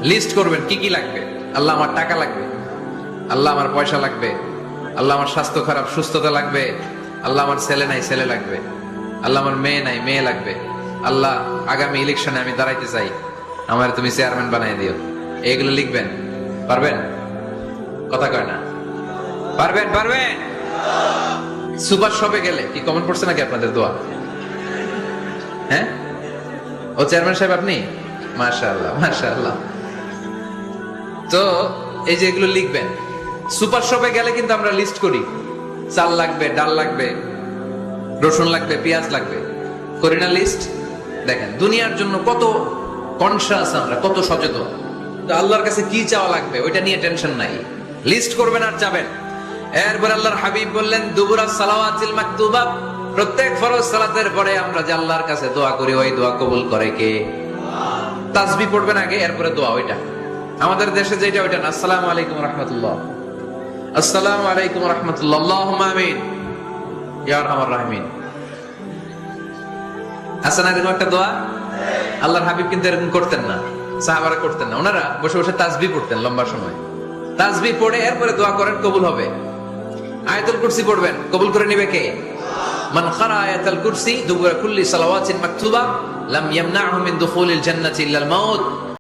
List করবেন কি কি লাগবে। আল্লাহ আমার টাকা লাগবে, আল্লাহ আমার পয়সা লাগবে, আল্লাহ আমার স্বাস্থ্য খারাপ সুস্থতা লাগবে, আল্লাহ আমার ছেলে নাই ছেলে লাগবে, আল্লাহ আমার মেয়ে নাই মেয়ে লাগবে, আল্লাহ আগামী ইলেকশনে আমি দাঁড়াইতে চাই, আমার তুমি চেয়ারম্যান বানাই দিও। এইগুলো লিখবেন। পারবেন? কথা কয় না। পারবেন? পারবেন? সুপার শপে গেলে কি কমেন্ট পড়ছে নাকি আপনাদের দোয়া? হ্যাঁ, ও চেয়ারম্যান সাহেব আপনি? মাশাআল্লাহ মাশাআল্লাহ। তো এই যে এগুলো লিখবেন। সুপার শপে গেলে কিন্তু আমরা লিস্ট করি, চাল লাগবে, ডাল লাগবে, রসুন লাগবে, পেঁয়াজ লাগবে, করি না লিস্ট? দেখেন দুনিয়ার জন্য কত কনশাস আমরা, কত সচেতন। তো আল্লাহর কাছে কি চাওয়া লাগবে ওইটা নিয়ে টেনশন নাই, লিস্ট করবেন আর যাবেন। এরপর আল্লাহর হাবিব বললেন দুবুরা সালাওয়াতিল মাকতুবা, প্রত্যেক ফরজ সালাতের পরে আমরা যে আল্লাহর কাছে দোয়া করি ওই দোয়া কবুল করে কে? তাসবিহ পড়বেন আগে, এরপরে দোয়া। ওইটা আমাদের দেশে যেটা ওইটা না। আসসালামু আলাইকুম রাহমাতুল্লাহ, আসসালামু আলাইকুম রাহমাতুল্লাহ, আল্লাহুম্মা আমিন ইয়া আরহামার রাহিমিন। আচ্ছা না, এরকম একটা দোয়া আল্লাহর হাবিব কিন্তু এরকম করতেন না, সাহাবারা করতেন না। ওনারা বসে বসে তাসবিহ পড়তেন লম্বা সময়। তাসবিহ পড়ে এরপরে দোয়া করেন, কবুল হবে। আয়াতুল কুরসি পড়বেন, কবুল করে নিবে কে? মান ক্বারা আয়াতুল কুরসি দুবুরা কুল্লি সালাওয়াতিন মাকতুবা লাম ইয়ামনাহু মিন দুখুলিল জান্নাতি ইল্লাল মাউত।